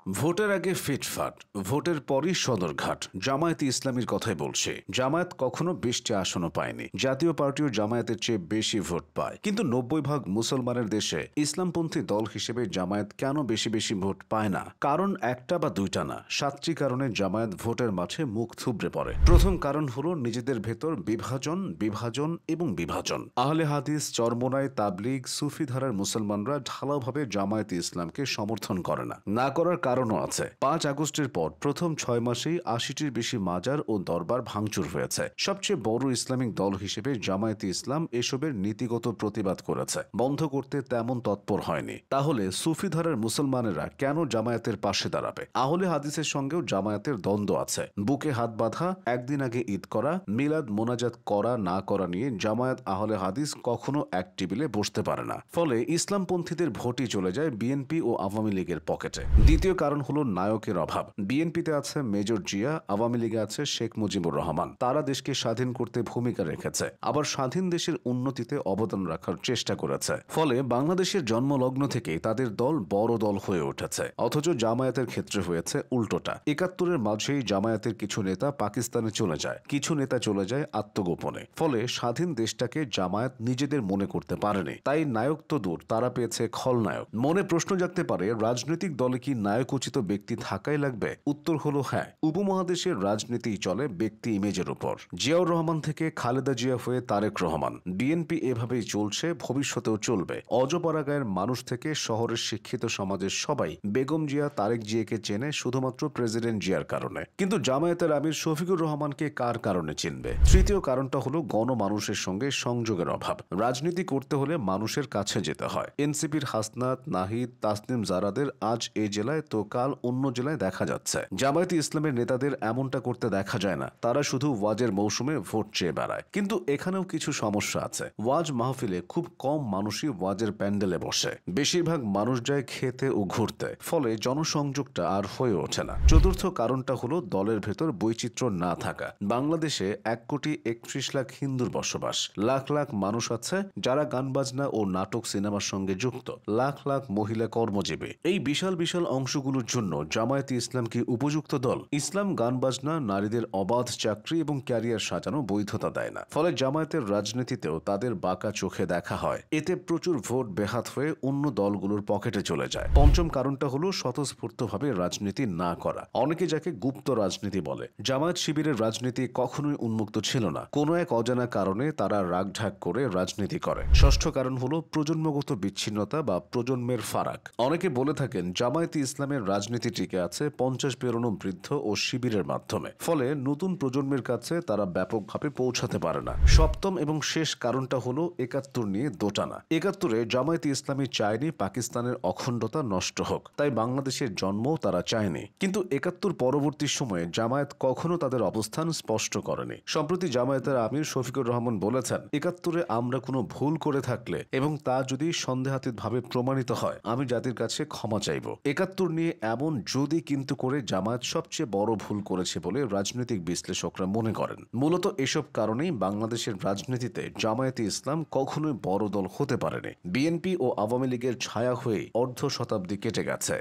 ভোটের আগে ফিটফাট, ভোটের পরই সদরঘাট। জামায়াতে ইসলামীর কথাই বলছে। জামায়াত কখনো 20টি আসনও পায়নি। জাতীয় পার্টিও জামায়াতের চেয়ে বেশি ভোট পায়, কিন্তু 90% মুসলমানের দেশে ইসলামপন্থী দল হিসেবে জামায়াত কেন বেশি বেশি ভোট পায় না? কারণ একটা বা দুইটা না, 7টি কারণে জামায়াত ভোটের মাঠে মুখ থুবড়ে পড়ে। প্রথম কারণ হলো নিজেদের ভেতর বিভাজন, বিভাজন এবং বিভাজন। আহলে হাদিস, চরমোনাই, তাবলিগ, সুফি ধারার মুসলমানরা ঢালাওভাবে জামায়াতে ইসলামকে সমর্থন করে না করার কারণও আছে। 5 আগস্টের পর প্রথম 6 মাসেই 80টির বেশি মাজার ও দরবার ভাঙচুর হয়েছে। সবচেয়ে বড় ইসলামিক দল হিসেবে জামায়াতে ইসলাম এসবের নীতিগত প্রতিবাদ করেছে, বন্ধ করতে তেমন তৎপর হয়নি। তাহলে সুফি ধারার মুসলমানেরা কেন জামায়াতের পাশে দাঁড়াবে? আহলে হাদিসের সঙ্গেও জামায়াতের দ্বন্দ্ব আছে। বুকে হাত বাঁধা, একদিন আগে ঈদ করা, মিলাদ মোনাজাত করা না করা নিয়ে জামায়াত আহলে হাদিস কখনো এক টেবিলে বসতে পারে না। ফলে ইসলামপন্থীদের ভোটই চলে যায় বিএনপি ও আওয়ামী লীগের পকেটে। দ্বিতীয় কারণ হলো নায়কের অভাব। বিএনপিতে আছে মেজর জিয়া, আওয়ামী লীগে আছে শেখ মুজিবুর রহমান। তারা দেশকে স্বাধীন করতে ভূমিকা রেখেছে, আবার স্বাধীন দেশের উন্নতিতে অবদান রাখার চেষ্টা করেছে। ফলে বাংলাদেশের জন্মলগ্ন থেকে তাদের দল বড় দল হয়ে উঠেছে। অথচ জামায়াতের ক্ষেত্রে হয়েছে উল্টোটা। 71-এর মাঝেই জামায়াতের কিছু নেতা পাকিস্তানে চলে যায়, কিছু নেতা চলে যায় আত্মগোপনে। ফলে স্বাধীন দেশটাকে জামায়াত নিজেদের মনে করতে পারেনি। তাই নায়ক তো দূর, তারা পেয়েছে খলনায়ক। মনে প্রশ্ন জাগতে পারে, রাজনৈতিক দলে কি নায়কোচিত ব্যক্তি থাকাই লাগবে? উত্তর হলো হ্যাঁ। উপমহাদেশের রাজনীতিই চলে ব্যক্তি ইমেজের উপর। জিয়াউর রহমান থেকে খালেদা জিয়া হয়ে তারেক রহমান। বিএনপি এভাবেই চলছে, ভবিষ্যতেও চলবে। অজপাড়া গায়ের মানুষ থেকে শহরের শিক্ষিত সমাজের সবাই বেগম জিয়া, তারেক জিয়াকে চেনে শুধুমাত্র প্রেসিডেন্ট জিয়ার কারণে। কিন্তু জামায়াতের আমির শফিকুর রহমানকে কার কারণে চিনবে? তৃতীয় কারণটা হলো গণমানুষের সঙ্গে সংযোগের অভাব। রাজনীতি করতে হলে মানুষের কাছে যেতে হয়। এনসিপির হাসনাত, নাহিদ, তাসনিম জারাদের আজ এই জেলায় তো কাল অন্য জেলায় দেখা যাচ্ছে। জামায়াতে ইসলামের নেতাদের এমনটা করতে দেখা যায় না। তারা শুধু ওয়াজের মৌসুমে ভোট চেয়ে বেড়ায়। কিন্তু এখানেও কিছু সমস্যা আছে। ওয়াজ মাহফিলে খুব কম মানুষই ওয়াজের প্যান্ডেলে বসে। বেশিরভাগ মানুষ যায় খেতে ও ঘুরতে। ফলে জনসংযোগটা আর হয়ে ওঠে না। চতুর্থ কারণটা হলো দলের ভেতর বৈচিত্র্য না থাকা। বাংলাদেশে 1,31,00,000 হিন্দুর বসবাস। লাখ লাখ মানুষ আছে যারা গান বাজনা ও নাটক সিনেমার সঙ্গে যুক্ত। লাখ লাখ মহিলা কর্মজীবী। এই বিশাল বিশাল অংশগুলোর জন্য জামায়াতে ইসলাম কি উপযুক্ত দল? ইসলাম গান বাজনা, নারীদের অবাধ চাকরি এবং ক্যারিয়ার সাজানো বৈধতা দেয় না। ফলে জামায়াতের রাজনীতিতেও তাদের বাঁকা চোখে দেখা হয়। এতে প্রচুর ভোট বেহাত হয়ে অন্য দলগুলোর পকেটে চলে যায়। পঞ্চম কারণটা হলো স্বতঃস্ফূর্তভাবে রাজনীতি না করা। অনেকে যাকে গুপ্ত রাজনীতি বলে। জামায়াত শিবিরের রাজনীতি কখনোই উন্মুক্ত ছিল না। কোনো এক অজানা কারণে তারা রাগঢাক করে রাজনীতি করে। ষষ্ঠ কারণ হলো প্রজন্মগত বিচ্ছিন্নতা বা প্রজন্মের ফারাক। অনেকে বলে থাকেন জামায়াতে ইসলামের রাজনীতি টিকে আছে 50 পেরোনো বৃদ্ধ ও শিবিরের মাধ্যমে। ফলে নতুন প্রজন্মের কাছে তারা ব্যাপকভাবে পৌঁছাতে পারে না। সপ্তম এবং শেষ কারণটা হলো 71 নিয়ে দোটানা। 71-এ জামায়াতে ইসলামী চায়নি পাকিস্তানের অখণ্ডতা নষ্ট হোক, তাই বাংলাদেশের জন্মও তারা চায়নি। কিন্তু 71 পরবর্তী সময়ে জামায়াত কখনো তাদের অবস্থান স্পষ্ট করেনি। সম্প্রতি জামায়াতের আমির শফিকুর রহমান বলেছেন, 71-এ আমরা কোনো ভুল করে থাকলে এবং তা যদি সন্দেহাতীতভাবে প্রমাণিত হয়, আমি জাতির কাছে ক্ষমা চাইব। 71 নিয়ে এমন যদি কিন্তু করে জামায়াত সবচেয়ে বড় ভুল করেছে বলে রাজনৈতিক বিশ্লেষকরা মনে করেন। মূলত এসব কারণেই বাংলাদেশের রাজনীতিতে জামায়াতে ইসলাম কখনোই বড় দল হতে পারেনি। বিএনপি ও আওয়ামী লীগের ছায়া হয়েই অর্ধ শতাব্দী কেটে গেছে।